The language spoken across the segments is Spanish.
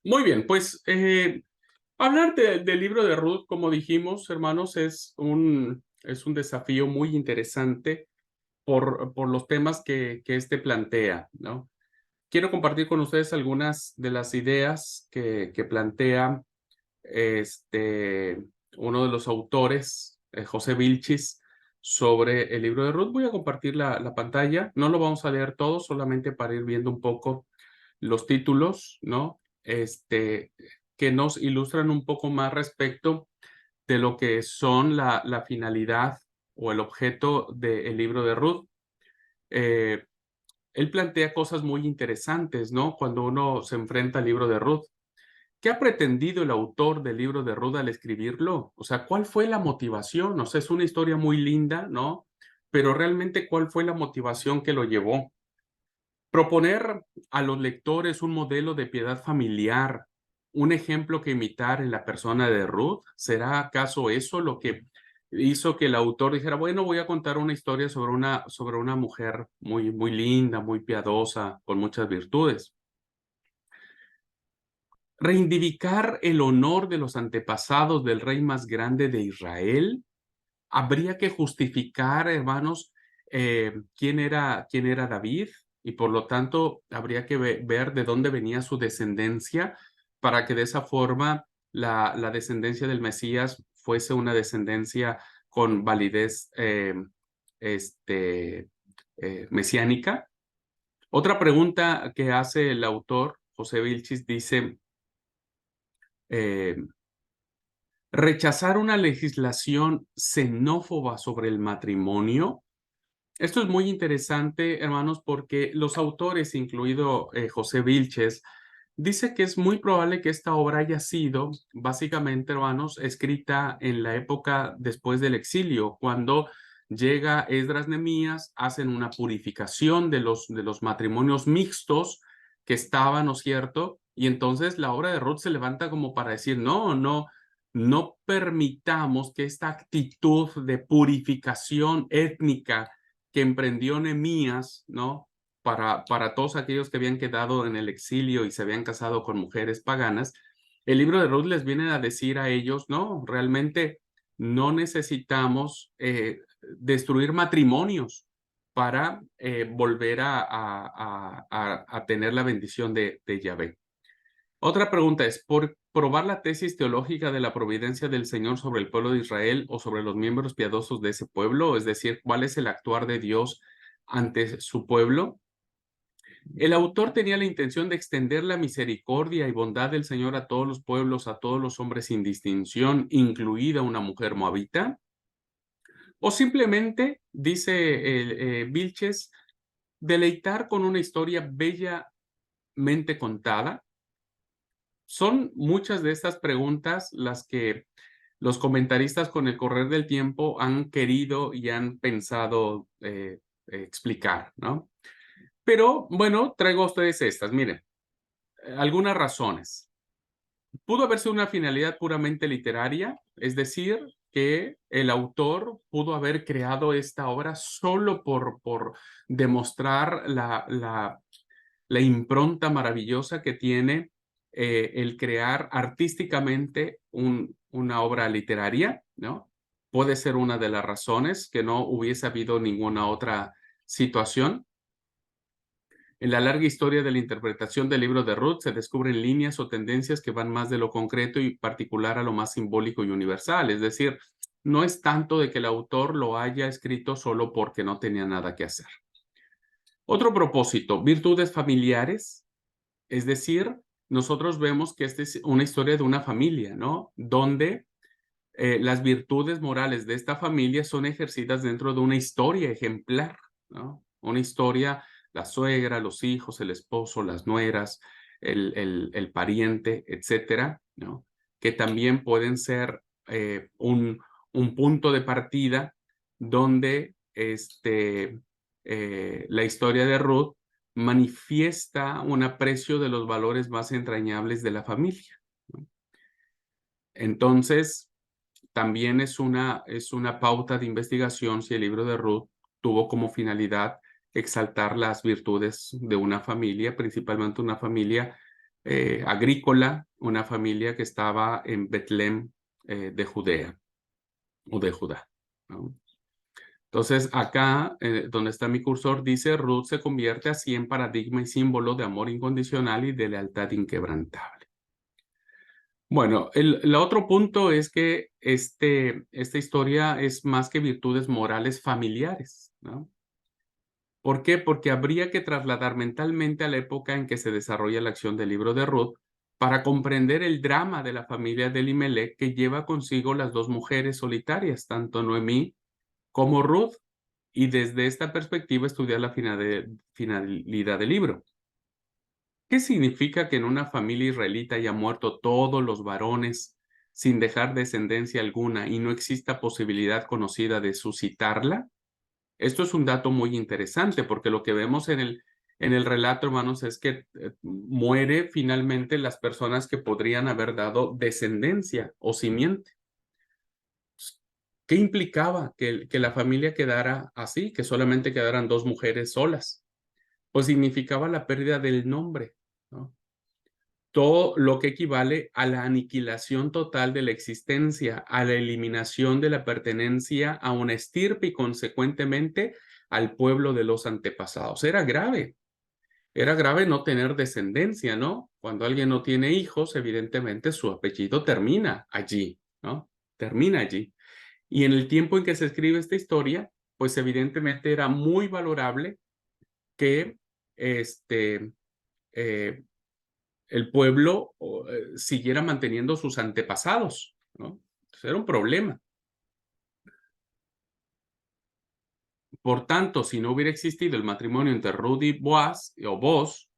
Muy bien, pues hablar del libro de Ruth, como dijimos, hermanos, es un desafío muy interesante por los temas que este plantea, ¿no? Quiero compartir con ustedes algunas de las ideas que plantea este, uno de los autores, José Vilchis, sobre el libro de Ruth. Voy a compartir la pantalla. No lo vamos a leer todo, solamente para ir viendo un poco los títulos, ¿no? Que nos ilustran un poco más respecto de lo que son la finalidad o el objeto del libro de Ruth. Eh, Él plantea cosas muy interesantes, ¿no? Cuando uno se enfrenta al libro de Ruth. ¿Qué ha pretendido el autor del libro de Ruth al escribirlo? O sea, ¿cuál fue la motivación? O sea, es una historia muy linda, ¿no? Pero realmente, ¿cuál fue la motivación que lo llevó? Proponer a los lectores un modelo de piedad familiar, un ejemplo que imitar en la persona de Ruth. ¿Será acaso eso lo que hizo que el autor dijera, bueno, voy a contar una historia sobre una mujer muy, muy linda, muy piadosa, con muchas virtudes? Reivindicar el honor de los antepasados del rey más grande de Israel. Habría que justificar, hermanos, quién era David, y por lo tanto habría que ver de dónde venía su descendencia para que de esa forma la descendencia del Mesías fuese una descendencia con validez este, mesiánica. Otra pregunta que hace el autor, José Vilchis, dice, eh, rechazar una legislación xenófoba sobre el matrimonio. Esto es muy interesante, hermanos, porque los autores, incluido José Vilches, dice que es muy probable que esta obra haya sido, básicamente, hermanos, escrita en la época después del exilio, cuando llega Esdras Nehemías, hacen una purificación de los matrimonios mixtos que estaban, ¿no es cierto? Y entonces la obra de Ruth se levanta como para decir, no, no, no permitamos que esta actitud de purificación étnica que emprendió Nehemías, ¿no? Para todos aquellos que habían quedado en el exilio y se habían casado con mujeres paganas, el libro de Ruth les viene a decir a ellos, no, realmente no necesitamos destruir matrimonios para volver a tener la bendición de Yahvé. Otra pregunta es, ¿por probar la tesis teológica de la providencia del Señor sobre el pueblo de Israel o sobre los miembros piadosos de ese pueblo? Es decir, ¿cuál es el actuar de Dios ante su pueblo? El autor tenía la intención de extender la misericordia y bondad del Señor a todos los pueblos, a todos los hombres sin distinción, incluida una mujer moabita. O simplemente, dice Vilches, deleitar con una historia bellamente contada. Son muchas de estas preguntas las que los comentaristas con el correr del tiempo han querido y han pensado explicar, ¿no? Pero bueno, traigo a ustedes estas. Miren, algunas razones. Pudo haber sido una finalidad puramente literaria, es decir, que el autor pudo haber creado esta obra solo por demostrar la impronta maravillosa que tiene el crear artísticamente una obra literaria, ¿no? Puede ser una de las razones que no hubiese habido ninguna otra situación. En la larga historia de la interpretación del libro de Ruth se descubren líneas o tendencias que van más de lo concreto y particular a lo más simbólico y universal. Es decir, no es tanto de que el autor lo haya escrito solo porque no tenía nada que hacer. Otro propósito, virtudes familiares. Es decir, nosotros vemos que esta es una historia de una familia, ¿no? Donde las virtudes morales de esta familia son ejercidas dentro de una historia ejemplar, ¿no? Una historia, la suegra, los hijos, el esposo, las nueras, el pariente, etcétera, ¿no? Que también pueden ser un punto de partida donde la historia de Ruth manifiesta un aprecio de los valores más entrañables de la familia, ¿no? Entonces, también es una pauta de investigación si el libro de Ruth tuvo como finalidad exaltar las virtudes de una familia, principalmente una familia agrícola, una familia que estaba en Betlem de Judea o de Judá, ¿no? Entonces, acá, donde está mi cursor, dice, Ruth se convierte así en paradigma y símbolo de amor incondicional y de lealtad inquebrantable. Bueno, el otro punto es que esta historia es más que virtudes morales familiares, ¿no? ¿Por qué? Porque habría que trasladar mentalmente a la época en que se desarrolla la acción del libro de Ruth para comprender el drama de la familia de Elimelech que lleva consigo las dos mujeres solitarias, tanto Noemí como Ruth, y desde esta perspectiva estudiar la finalidad del libro. ¿Qué significa que en una familia israelita hayan muerto todos los varones sin dejar descendencia alguna y no exista posibilidad conocida de suscitarla? Esto es un dato muy interesante porque lo que vemos en el relato, hermanos, es que muere finalmente las personas que podrían haber dado descendencia o simiente. ¿Qué implicaba que la familia quedara así, que solamente quedaran dos mujeres solas? Pues significaba la pérdida del nombre, ¿no? Todo lo que equivale a la aniquilación total de la existencia, a la eliminación de la pertenencia a una estirpe y consecuentemente al pueblo de los antepasados. Era grave no tener descendencia, ¿no? Cuando alguien no tiene hijos, evidentemente su apellido termina allí, ¿no? Termina allí. Y en el tiempo en que se escribe esta historia, pues evidentemente era muy valorable que este, eh, el pueblo siguiera manteniendo sus antepasados, ¿no? Entonces, era un problema. Por tanto, si no hubiera existido el matrimonio entre Ruth y Boaz, o Boz,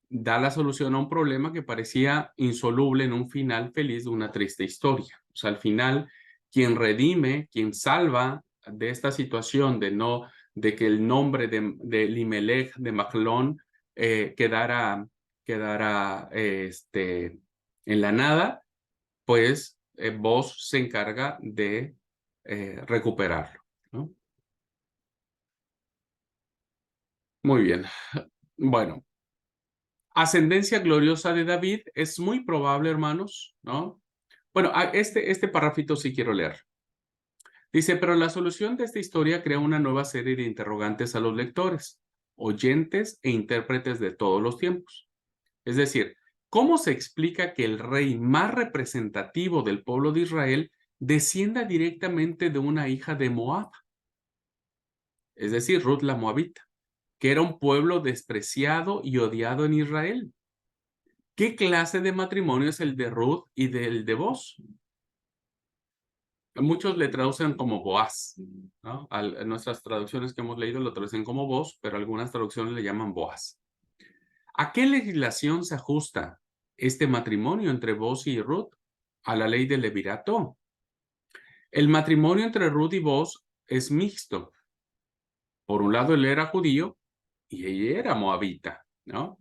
da la solución a un problema que parecía insoluble en un final feliz de una triste historia. O sea, al final, quien redime, quien salva de esta situación de que el nombre de Elimelech de Machlón quedara en la nada, pues Boz se encarga de recuperarlo, ¿no? Muy bien. Bueno, ascendencia gloriosa de David es muy probable, hermanos, ¿no? Bueno, este parrafito sí quiero leer. Dice, pero la solución de esta historia crea una nueva serie de interrogantes a los lectores, oyentes e intérpretes de todos los tiempos. Es decir, ¿cómo se explica que el rey más representativo del pueblo de Israel descienda directamente de una hija de Moab? Es decir, Ruth la Moabita, que era un pueblo despreciado y odiado en Israel. ¿Qué clase de matrimonio es el de Ruth y del de Boaz? Muchos le traducen como Boaz, ¿no? En nuestras traducciones que hemos leído lo traducen como Boaz, pero algunas traducciones le llaman Boaz. ¿A qué legislación se ajusta este matrimonio entre Boaz y Ruth? A la ley del levirato. El matrimonio entre Ruth y Boaz es mixto. Por un lado, él era judío y ella era moabita, ¿no?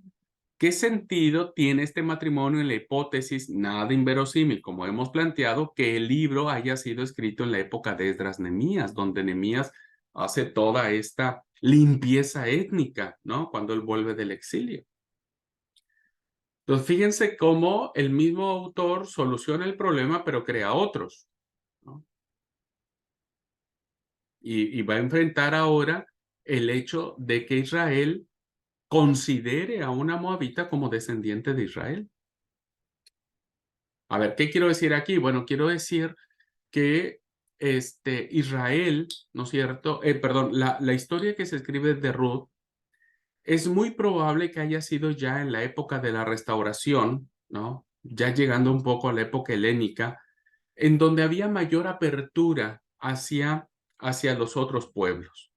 ¿Qué sentido tiene este matrimonio en la hipótesis nada inverosímil, como hemos planteado, que el libro haya sido escrito en la época de Esdras Nehemías, donde Nehemías hace toda esta limpieza étnica, ¿no? Cuando él vuelve del exilio. Entonces, fíjense cómo el mismo autor soluciona el problema, pero crea otros, ¿no? Y va a enfrentar ahora el hecho de que Israel considere a una moabita como descendiente de Israel. A ver, ¿qué quiero decir aquí? Bueno, quiero decir que Israel, ¿no es cierto? Perdón, la historia que se escribe de Ruth es muy probable que haya sido ya en la época de la restauración, ¿no? Ya llegando un poco a la época helénica, en donde había mayor apertura hacia los otros pueblos.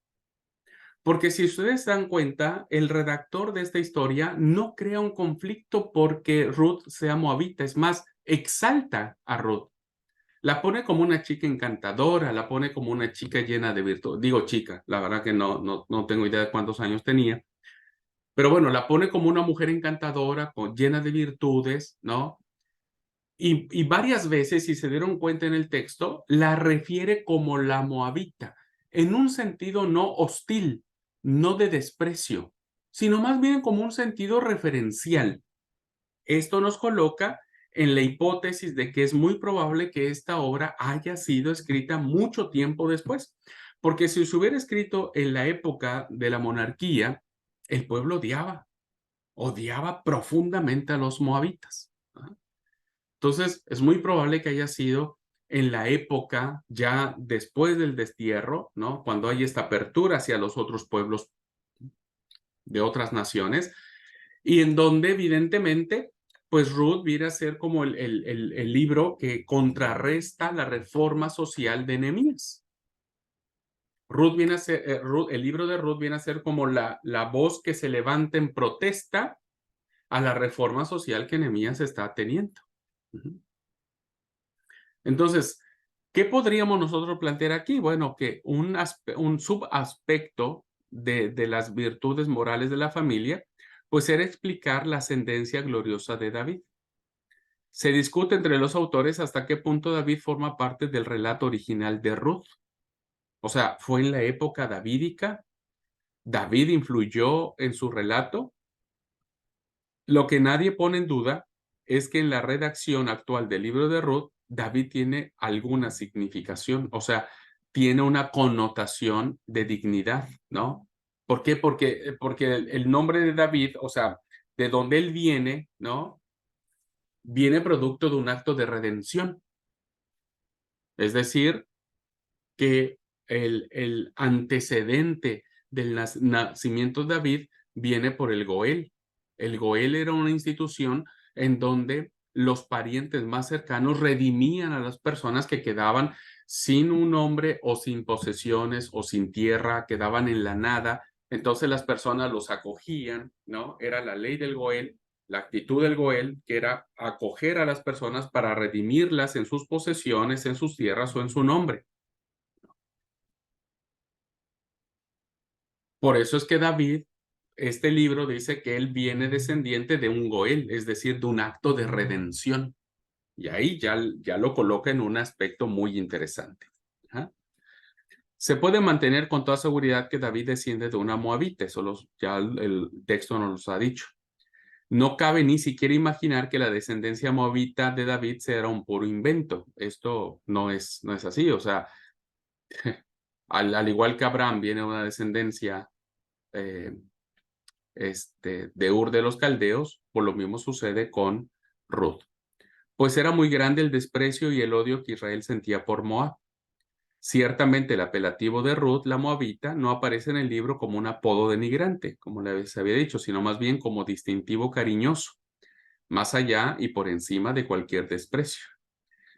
Porque si ustedes dan cuenta, el redactor de esta historia no crea un conflicto porque Ruth sea moabita, es más, exalta a Ruth. La pone como una chica encantadora, la pone como una chica llena de virtud. Digo chica, la verdad que no tengo idea de cuántos años tenía. Pero bueno, la pone como una mujer encantadora, llena de virtudes, ¿no? Y varias veces, si se dieron cuenta en el texto, la refiere como la moabita, en un sentido no hostil, no de desprecio, sino más bien como un sentido referencial. Esto nos coloca en la hipótesis de que es muy probable que esta obra haya sido escrita mucho tiempo después, porque si se hubiera escrito en la época de la monarquía, el pueblo odiaba profundamente a los moabitas. Entonces, es muy probable que haya sido en la época ya después del destierro, ¿no? Cuando hay esta apertura hacia los otros pueblos de otras naciones, y en donde evidentemente, pues Ruth viene a ser como el libro que contrarresta la reforma social de Nehemías. Ruth viene a ser, el libro de Ruth viene a ser como la voz que se levanta en protesta a la reforma social que Nehemías está teniendo. Entonces, ¿qué podríamos nosotros plantear aquí? Bueno, que un subaspecto de las virtudes morales de la familia, pues era explicar la ascendencia gloriosa de David. Se discute entre los autores hasta qué punto David forma parte del relato original de Ruth. O sea, ¿fue en la época davídica? ¿David influyó en su relato? Lo que nadie pone en duda es que en la redacción actual del libro de Ruth, David tiene alguna significación, o sea, tiene una connotación de dignidad, ¿no? ¿Por qué? Porque el nombre de David, o sea, de donde él viene, ¿no? Viene producto de un acto de redención. Es decir, que el antecedente del nacimiento de David viene por el Goel. El Goel era una institución en donde los parientes más cercanos redimían a las personas que quedaban sin un hombre o sin posesiones o sin tierra, quedaban en la nada. Entonces las personas los acogían, ¿no? Era la ley del Goel, la actitud del Goel, que era acoger a las personas para redimirlas en sus posesiones, en sus tierras o en su nombre. Por eso es que David, este libro dice que él viene descendiente de un Goel, es decir, de un acto de redención. Y ahí ya lo coloca en un aspecto muy interesante. ¿Ah? Se puede mantener con toda seguridad que David desciende de una moabita, eso ya el texto nos lo ha dicho. No cabe ni siquiera imaginar que la descendencia moabita de David será un puro invento. Esto no es así, o sea, al igual que Abraham viene una descendencia eh, de Ur de los Caldeos, por lo mismo sucede con Ruth. Pues era muy grande el desprecio y el odio que Israel sentía por Moab. Ciertamente el apelativo de Ruth, la moabita, no aparece en el libro como un apodo denigrante, como les había dicho, sino más bien como distintivo cariñoso, más allá y por encima de cualquier desprecio.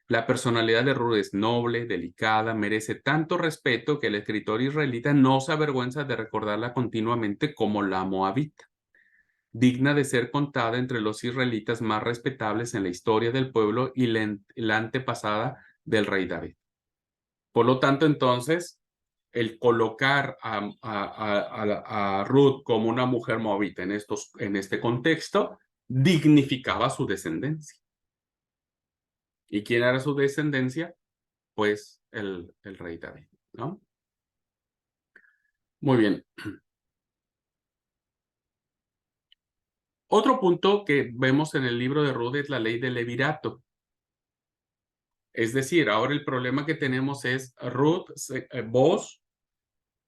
La personalidad de Ruth es noble, delicada, merece tanto respeto que el escritor israelita no se avergüenza de recordarla continuamente como la moabita, digna de ser contada entre los israelitas más respetables en la historia del pueblo y la antepasada del rey David. Por lo tanto, entonces, el colocar a Ruth como una mujer moabita en este contexto dignificaba su descendencia. ¿Y quién era su descendencia? Pues el rey David, ¿no? Muy bien. Otro punto que vemos en el libro de Ruth es la ley del levirato. Es decir, ahora el problema que tenemos es Ruth, vos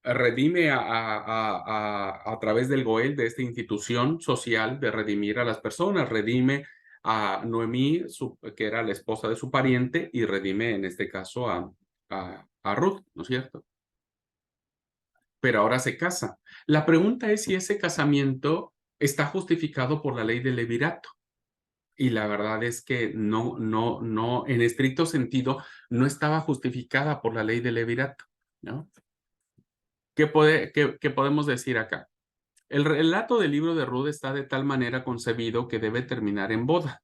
redime a través del Goel, de esta institución social de redimir a las personas, redime a Noemí, que era la esposa de su pariente, y redime en este caso a Ruth, ¿no es cierto? Pero ahora se casa. La pregunta es si ese casamiento está justificado por la ley del levirato. Y la verdad es que no, en estricto sentido, no estaba justificada por la ley del levirato, ¿no? ¿Qué podemos decir acá? El relato del libro de Ruth está de tal manera concebido que debe terminar en boda.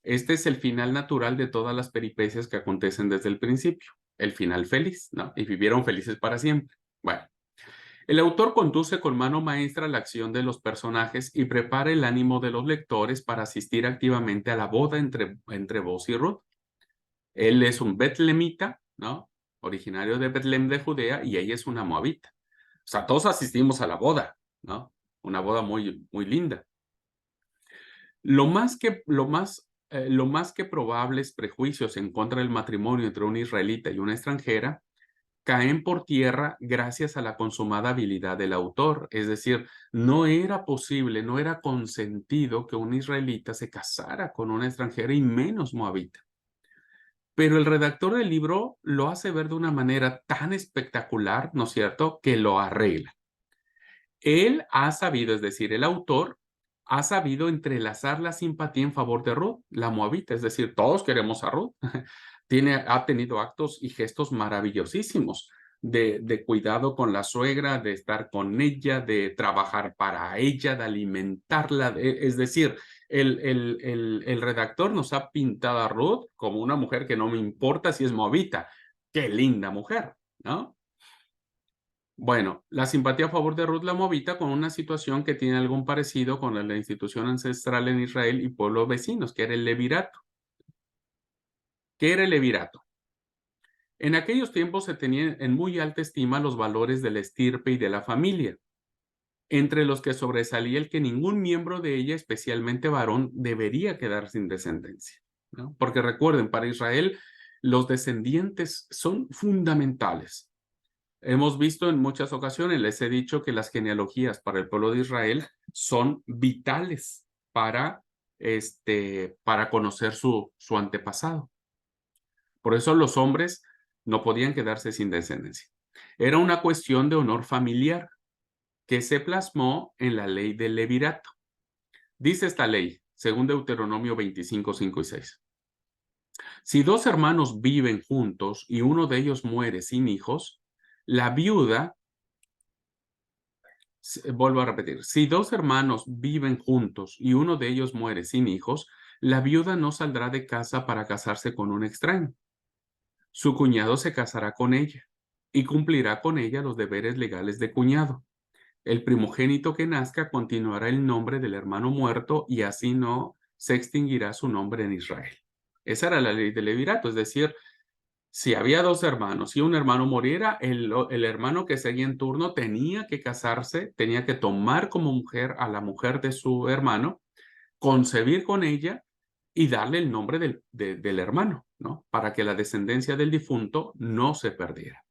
Este es el final natural de todas las peripecias que acontecen desde el principio. El final feliz, ¿no? Y vivieron felices para siempre. Bueno, el autor conduce con mano maestra la acción de los personajes y prepara el ánimo de los lectores para asistir activamente a la boda entre Boaz y Ruth. Él es un betlemita, ¿no? Originario de Betlem de Judea, y ella es una moabita. O sea, todos asistimos a la boda, ¿no? Una boda muy, muy linda. Lo más que probables prejuicios en contra del matrimonio entre un israelita y una extranjera caen por tierra gracias a la consumada habilidad del autor. Es decir, no era posible, no era consentido que un israelita se casara con una extranjera y menos moabita. Pero el redactor del libro lo hace ver de una manera tan espectacular, ¿no es cierto?, que lo arregla. Él ha sabido, es decir, el autor ha sabido entrelazar la simpatía en favor de Ruth, la moabita, es decir, todos queremos a Ruth. Ha tenido actos y gestos maravillosísimos de cuidado con la suegra, de estar con ella, de trabajar para ella, de alimentarla. Es decir, el redactor nos ha pintado a Ruth como una mujer que no me importa si es moabita. ¡Qué linda mujer! ¿No? Bueno, la simpatía a favor de Ruth la Moabita con una situación que tiene algún parecido con la institución ancestral en Israel y pueblos vecinos, que era el levirato. ¿Qué era el levirato? En aquellos tiempos se tenían en muy alta estima los valores de la estirpe y de la familia, entre los que sobresalía el que ningún miembro de ella, especialmente varón, debería quedar sin descendencia, ¿no? Porque recuerden, para Israel los descendientes son fundamentales. Hemos visto en muchas ocasiones, les he dicho que las genealogías para el pueblo de Israel son vitales para conocer su antepasado. Por eso los hombres no podían quedarse sin descendencia. Era una cuestión de honor familiar que se plasmó en la ley del levirato. Dice esta ley, según Deuteronomio 25, 5 y 6. Si dos hermanos viven juntos y uno de ellos muere sin hijos, la viuda, vuelvo a repetir, si dos hermanos viven juntos y uno de ellos muere sin hijos, la viuda no saldrá de casa para casarse con un extraño. Su cuñado se casará con ella y cumplirá con ella los deberes legales de cuñado. El primogénito que nazca continuará el nombre del hermano muerto y así no se extinguirá su nombre en Israel. Esa era la ley del levirato, es decir, si había dos hermanos y un hermano muriera, el hermano que seguía en turno tenía que casarse, tenía que tomar como mujer a la mujer de su hermano, concebir con ella y darle el nombre del hermano, ¿no? Para que la descendencia del difunto no se perdiera.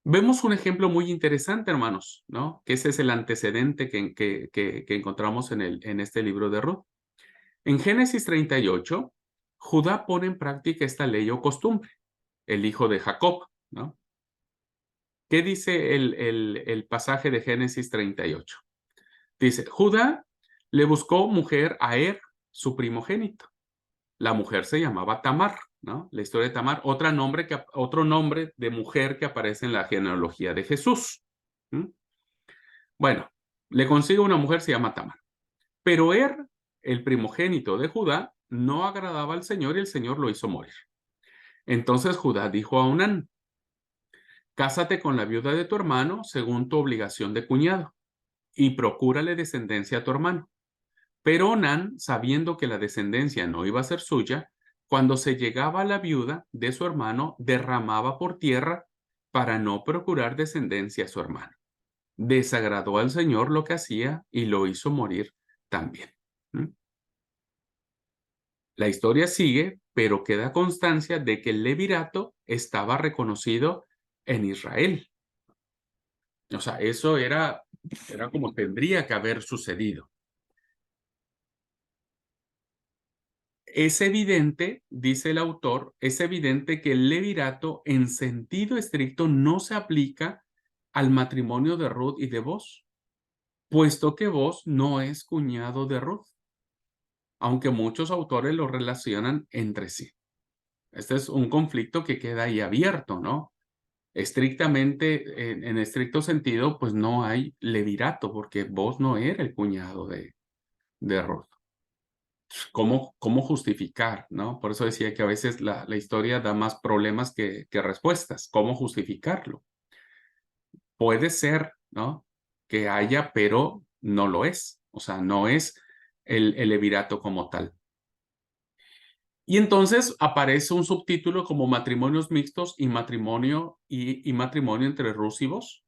Vemos un ejemplo muy interesante, hermanos, ¿no? Que ese es el antecedente que encontramos en este libro de Ruth. En Génesis 38, Judá pone en práctica esta ley o costumbre, el hijo de Jacob, ¿no? ¿Qué dice el pasaje de Génesis 38? Dice, Judá le buscó mujer a su primogénito. La mujer se llamaba Tamar, ¿no? La historia de Tamar, otro nombre de mujer que aparece en la genealogía de Jesús. ¿Mm? Bueno, le consigue una mujer, se llama Tamar. Pero el primogénito de Judá, no agradaba al Señor y el Señor lo hizo morir. Entonces Judá dijo a Onán, cásate con la viuda de tu hermano según tu obligación de cuñado y procúrale descendencia a tu hermano. Pero Onán, sabiendo que la descendencia no iba a ser suya, cuando se llegaba a la viuda de su hermano, derramaba por tierra para no procurar descendencia a su hermano. Desagradó al Señor lo que hacía y lo hizo morir también. ¿Mm? La historia sigue, pero queda constancia de que el levirato estaba reconocido en Israel. O sea, eso era como tendría que haber sucedido. Es evidente, dice el autor, es evidente que el levirato en sentido estricto no se aplica al matrimonio de Ruth y de Boz, puesto que Boz no es cuñado de Ruth, aunque muchos autores lo relacionan entre sí. Este es un conflicto que queda ahí abierto, ¿no? Estrictamente, en estricto sentido, pues no hay levirato, porque Boz no era el cuñado de Ruth. ¿Cómo justificar, no? Por eso decía que a veces la historia da más problemas que respuestas. ¿Cómo justificarlo? Puede ser, ¿no? Que haya, pero no lo es. O sea, no es el levirato como tal. Y entonces aparece un subtítulo como matrimonios mixtos y matrimonio entre Rus y Boz.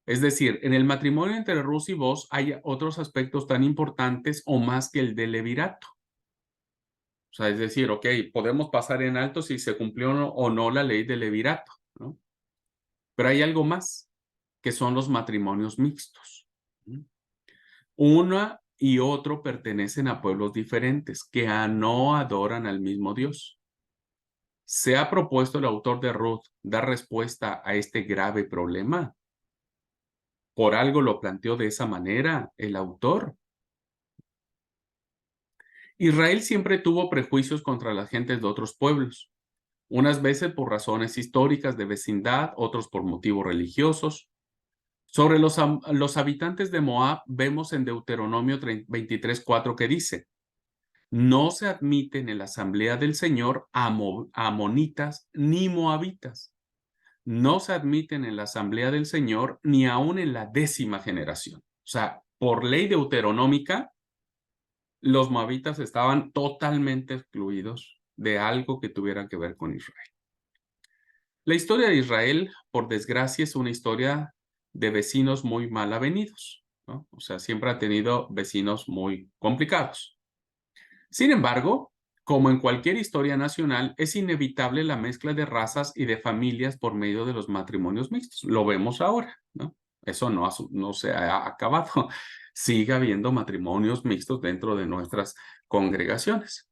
Es decir, en el matrimonio entre Rus y Boz hay otros aspectos tan importantes o más que el del levirato. O sea, es decir, ok, podemos pasar en alto si se cumplió o no la ley del levirato, ¿no? Pero hay algo más, que son los matrimonios mixtos. Una y otro pertenecen a pueblos diferentes que no adoran al mismo Dios. ¿Se ha propuesto el autor de Ruth dar respuesta a este grave problema? Por algo lo planteó de esa manera el autor. Israel siempre tuvo prejuicios contra las gentes de otros pueblos, unas veces por razones históricas de vecindad, otros por motivos religiosos. Sobre los habitantes de Moab, vemos en Deuteronomio 23:4 que dice: no se admiten en la asamblea del Señor amonitas ni moabitas. No se admiten en la asamblea del Señor ni aún en la 10ª generación. O sea, por ley deuteronómica, los moabitas estaban totalmente excluidos de algo que tuviera que ver con Israel. La historia de Israel, por desgracia, es una historia de vecinos muy mal avenidos, ¿no? O sea, siempre ha tenido vecinos muy complicados. Sin embargo, como en cualquier historia nacional, es inevitable la mezcla de razas y de familias por medio de los matrimonios mixtos. Lo vemos ahora, ¿no? Eso no se ha acabado. Sigue habiendo matrimonios mixtos dentro de nuestras congregaciones.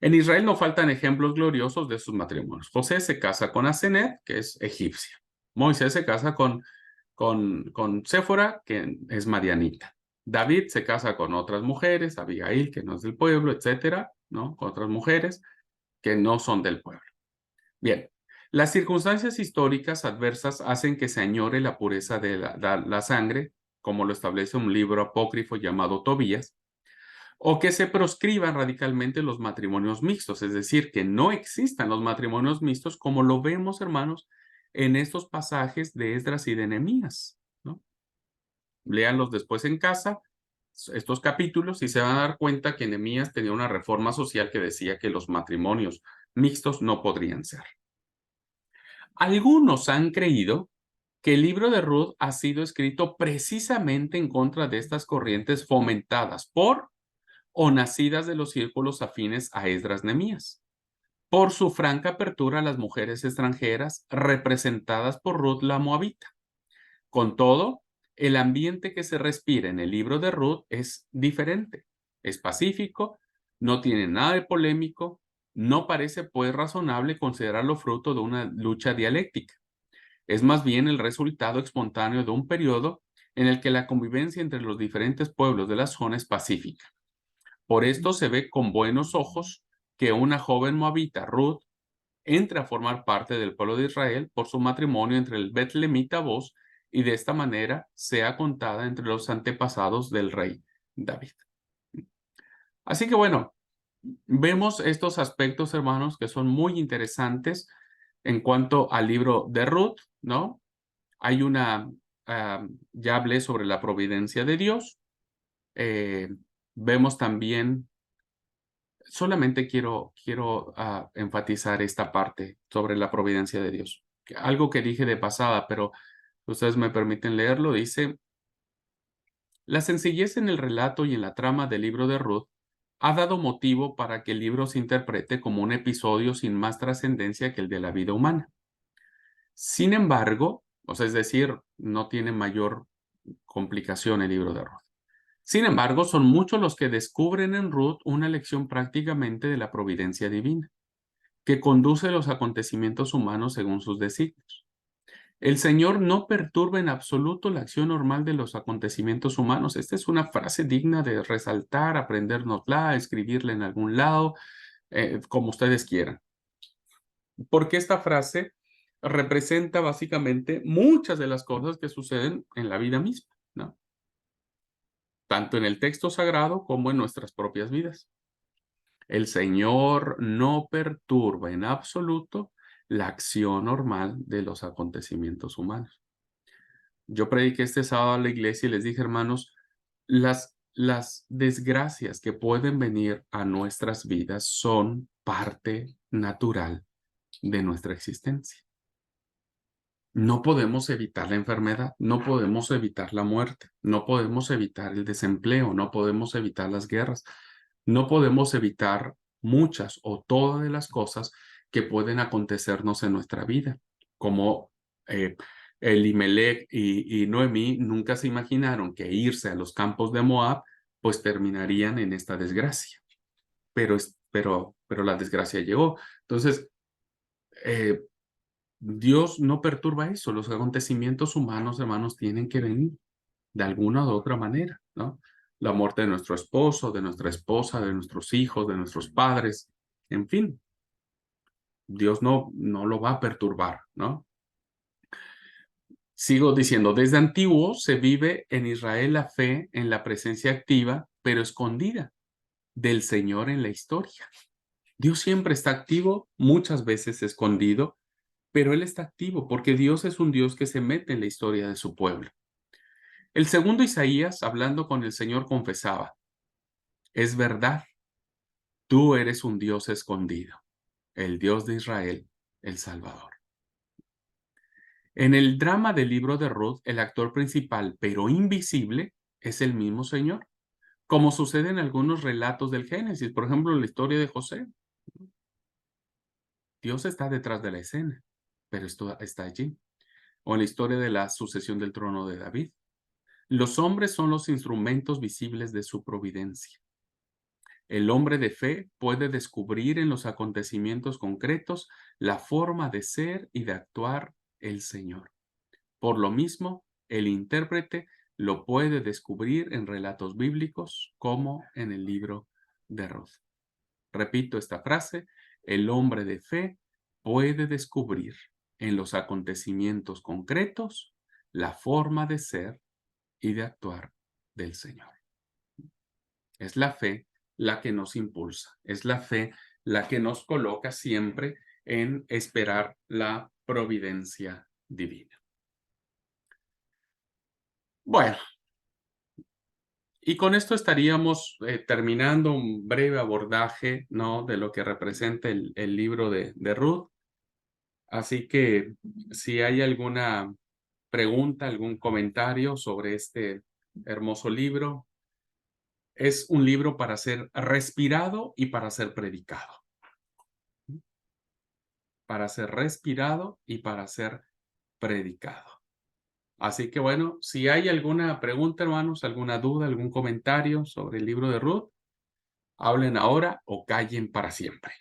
En Israel no faltan ejemplos gloriosos de sus matrimonios. José se casa con Asenet, que es egipcia. Moisés se casa con Séfora, que es madianita. David se casa con otras mujeres, Abigail, que no es del pueblo, etcétera, ¿no? Con otras mujeres que no son del pueblo. Bien, las circunstancias históricas adversas hacen que se añore la pureza de la sangre, como lo establece un libro apócrifo llamado Tobías, o que se proscriban radicalmente los matrimonios mixtos, es decir, que no existan los matrimonios mixtos como lo vemos, hermanos, en estos pasajes de Esdras y de Nehemías, ¿no? Léanlos después en casa, estos capítulos, y se van a dar cuenta que Nehemías tenía una reforma social que decía que los matrimonios mixtos no podrían ser. Algunos han creído que el libro de Ruth ha sido escrito precisamente en contra de estas corrientes fomentadas por o nacidas de los círculos afines a Esdras Nehemías, por su franca apertura a las mujeres extranjeras representadas por Ruth la Moabita. Con todo, el ambiente que se respira en el libro de Ruth es diferente, es pacífico, no tiene nada de polémico, no parece pues razonable considerarlo fruto de una lucha dialéctica. Es más bien el resultado espontáneo de un periodo en el que la convivencia entre los diferentes pueblos de la zona es pacífica. Por esto se ve con buenos ojos que una joven moabita, Ruth, entre a formar parte del pueblo de Israel por su matrimonio entre el betlemita Boz y de esta manera sea contada entre los antepasados del rey David. Así que bueno, vemos estos aspectos, hermanos, que son muy interesantes en cuanto al libro de Ruth, ¿no? Hay ya hablé sobre la providencia de Dios. Vemos también, solamente quiero enfatizar esta parte sobre la providencia de Dios. Algo que dije de pasada, pero ustedes me permiten leerlo, dice: la sencillez en el relato y en la trama del libro de Ruth ha dado motivo para que el libro se interprete como un episodio sin más trascendencia que el de la vida humana. Sin embargo, o sea, es decir, no tiene mayor complicación el libro de Ruth. Sin embargo, son muchos los que descubren en Ruth una lección prácticamente de la providencia divina, que conduce los acontecimientos humanos según sus designios. El Señor no perturba en absoluto la acción normal de los acontecimientos humanos. Esta es una frase digna de resaltar, aprendérnosla, escribirla en algún lado, como ustedes quieran. Porque esta frase representa básicamente muchas de las cosas que suceden en la vida misma, ¿no? Tanto en el texto sagrado como en nuestras propias vidas. El Señor no perturba en absoluto la acción normal de los acontecimientos humanos. Yo prediqué este sábado a la iglesia y les dije, hermanos, las desgracias que pueden venir a nuestras vidas son parte natural de nuestra existencia. No podemos evitar la enfermedad, no podemos evitar la muerte, no podemos evitar el desempleo, no podemos evitar las guerras, no podemos evitar muchas o todas de las cosas que pueden acontecernos en nuestra vida, como eh, Elimelech y Noemí nunca se imaginaron que irse a los campos de Moab pues terminarían en esta desgracia, pero la desgracia llegó. Entonces, eh, Dios no perturba eso. Los acontecimientos humanos, hermanos, tienen que venir de alguna u otra manera, ¿no? La muerte de nuestro esposo, de nuestra esposa, de nuestros hijos, de nuestros padres, en fin, Dios no lo va a perturbar, ¿no? Sigo diciendo, desde antiguo se vive en Israel la fe en la presencia activa, pero escondida del Señor en la historia. Dios siempre está activo, muchas veces escondido, pero Él está activo porque Dios es un Dios que se mete en la historia de su pueblo. El segundo Isaías, hablando con el Señor, confesaba, es verdad, tú eres un Dios escondido, el Dios de Israel, el Salvador. En el drama del libro de Ruth, el actor principal, pero invisible, es el mismo Señor, como sucede en algunos relatos del Génesis, por ejemplo, la historia de José. Dios está detrás de la escena, pero esto está allí. O en la historia de la sucesión del trono de David. Los hombres son los instrumentos visibles de su providencia. El hombre de fe puede descubrir en los acontecimientos concretos la forma de ser y de actuar el Señor. Por lo mismo, el intérprete lo puede descubrir en relatos bíblicos como en el libro de Ruth. Repito esta frase, el hombre de fe puede descubrir en los acontecimientos concretos la forma de ser y de actuar del Señor. Es la fe la que nos impulsa, es la fe la que nos coloca siempre en esperar la providencia divina. Bueno, y con esto estaríamos terminando un breve abordaje, ¿no?, de lo que representa el libro de Ruth. Así que si hay alguna pregunta, algún comentario sobre este hermoso libro, es un libro para ser respirado y para ser predicado. Para ser respirado y para ser predicado. Así que bueno, si hay alguna pregunta, hermanos, alguna duda, algún comentario sobre el libro de Ruth, hablen ahora o callen para siempre.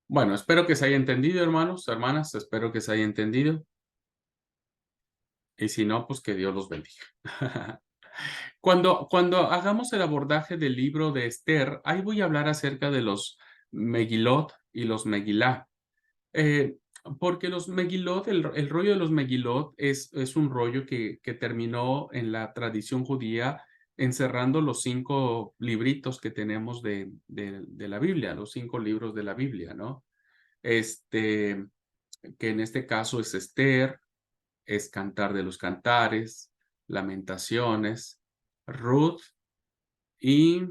Bueno, espero que se haya entendido, hermanos, hermanas, espero que se haya entendido. Y si no, pues que Dios los bendiga. Cuando hagamos el abordaje del libro de Esther, ahí voy a hablar acerca de los Megilot y los Megilá. Eh, Porque los Megilot, el rollo de los Megilot es un rollo que terminó en la tradición judía encerrando los 5 libritos que tenemos de la Biblia, los 5 libros de la Biblia, ¿no? Este, que en este caso es Esther, es Cantar de los Cantares, Lamentaciones, Ruth y,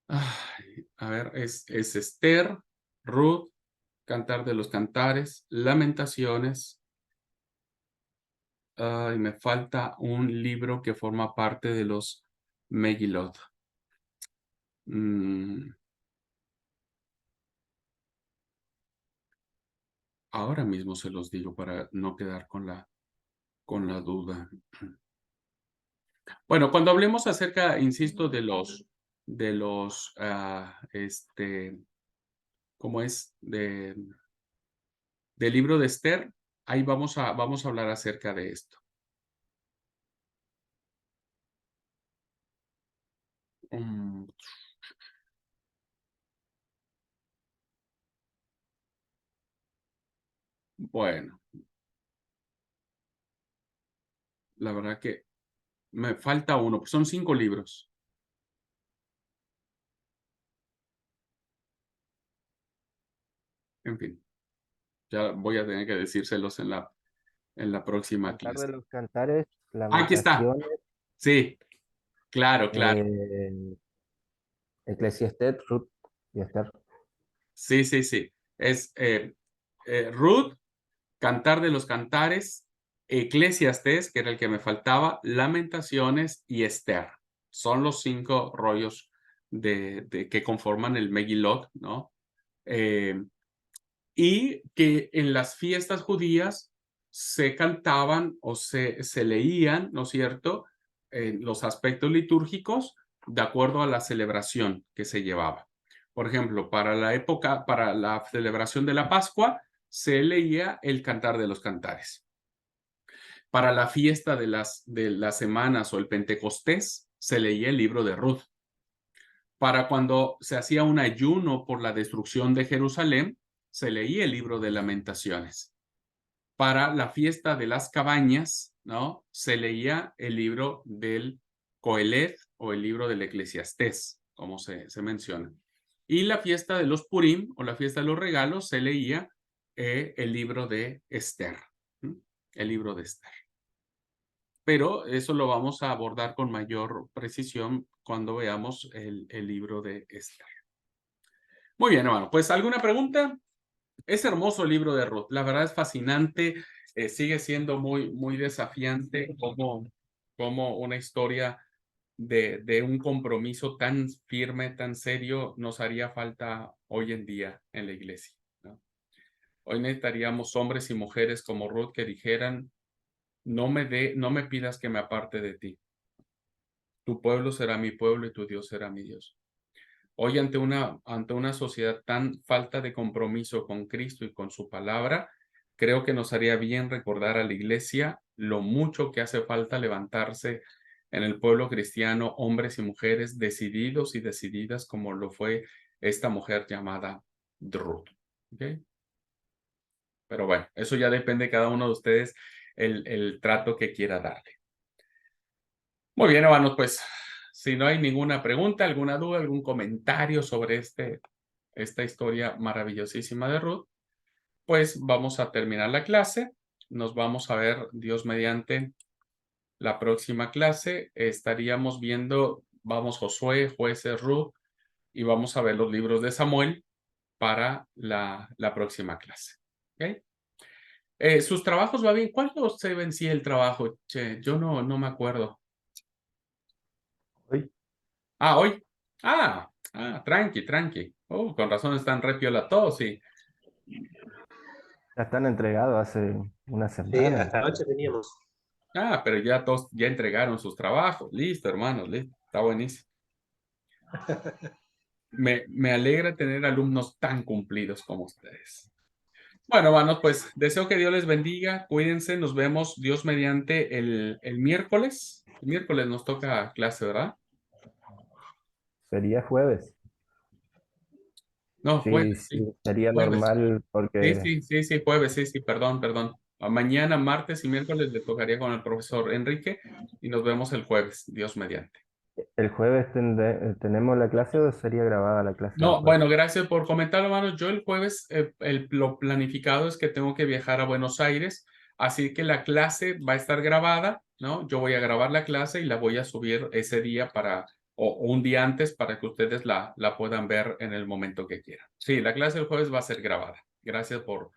a ver, es Esther, Ruth, Cantar de los Cantares, Lamentaciones. Y me falta un libro que forma parte de los Megilot. Ahora mismo se los digo para no quedar con la duda. Bueno, cuando hablemos acerca, insisto, ¿cómo es? Del libro de Esther, ahí vamos a hablar acerca de esto. Mm, bueno, la verdad que me falta uno, pues son 5 libros. En fin. Ya voy a tener que decírselos en la próxima Cantar de clase. los Cantares, Aquí está. Lamentaciones, Sí, claro, claro. eh, Eclesiastés, Ruth y Esther. Sí, sí, sí. Es Ruth, Cantar de los Cantares, Eclesiastés, que era el que me faltaba, Lamentaciones y Esther. Son los 5 rollos que conforman el Megilot, ¿no? Eh, y que en las fiestas judías se cantaban o se leían, ¿no es cierto?, los aspectos litúrgicos de acuerdo a la celebración que se llevaba. Por ejemplo, para la celebración de la Pascua, se leía el Cantar de los Cantares. Para la fiesta de las semanas o el Pentecostés, se leía el libro de Ruth. Para cuando se hacía un ayuno por la destrucción de Jerusalén, se leía el libro de Lamentaciones. Para la fiesta de las cabañas, ¿no? Se leía el libro del Coelet o el libro del Eclesiastés, como se menciona. Y la fiesta de los Purim o la fiesta de los regalos se leía el libro de Esther, ¿m? El libro de Esther. Pero eso lo vamos a abordar con mayor precisión cuando veamos el libro de Esther. Muy bien, hermano. Pues, ¿alguna pregunta? Es hermoso el libro de Ruth. La verdad es fascinante. Sigue siendo muy, muy desafiante como una historia de un compromiso tan firme, tan serio, nos haría falta hoy en día en la iglesia, ¿no? Hoy necesitaríamos hombres y mujeres como Ruth que dijeran, no me pidas que me aparte de ti. Tu pueblo será mi pueblo y tu Dios será mi Dios. Hoy ante una sociedad tan falta de compromiso con Cristo y con su palabra, creo que nos haría bien recordar a la iglesia lo mucho que hace falta levantarse en el pueblo cristiano, hombres y mujeres decididos y decididas como lo fue esta mujer llamada Ruth. ¿Ok? Pero bueno, eso ya depende de cada uno de ustedes el trato que quiera darle. Muy bien, hermanos, pues si no hay ninguna pregunta, alguna duda, algún comentario sobre esta historia maravillosísima de Ruth, pues vamos a terminar la clase. Nos vamos a ver, Dios mediante, la próxima clase. Estaríamos viendo, vamos, Josué, Jueces, Ruth, y vamos a ver los libros de Samuel para la próxima clase. ¿Ok? ¿Sus trabajos va bien? ¿Cuándo se vencía el trabajo? Che, yo no me acuerdo. Hoy Hoy. Tranqui, tranqui. Con razón están re piola todos, sí. ya están entregados hace una Sí, semana. hasta anoche teníamos. Pero ya todos ya entregaron sus trabajos. Listo, hermanos, listo. Está buenísimo. Me alegra tener alumnos tan cumplidos como ustedes. Bueno, hermanos, pues deseo que Dios les bendiga. Cuídense, nos vemos Dios mediante el miércoles. El miércoles nos toca clase, ¿verdad? Sería jueves. No, Sí, jueves, sí. sí, sería Jueves. normal Sí, porque sí, sí, sí, jueves, sí, sí, perdón, perdón. Mañana, martes y miércoles le tocaría con el profesor Enrique y nos vemos el jueves, Dios mediante. el jueves tenemos la clase o sería grabada la clase del No, jueves. bueno, gracias por comentarlo, hermanos. Yo el jueves, lo planificado es que tengo que viajar a Buenos Aires, así que la clase va a estar grabada, ¿no? Yo voy a grabar la clase y la voy a subir ese día o un día antes para que ustedes la puedan ver en el momento que quieran. Sí, la clase del jueves va a ser grabada. Gracias por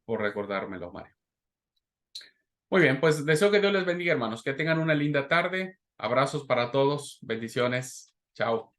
recordármelo, Mario. Muy bien, pues deseo que Dios les bendiga, hermanos. Que tengan una linda tarde. Abrazos para todos. Bendiciones. Chao.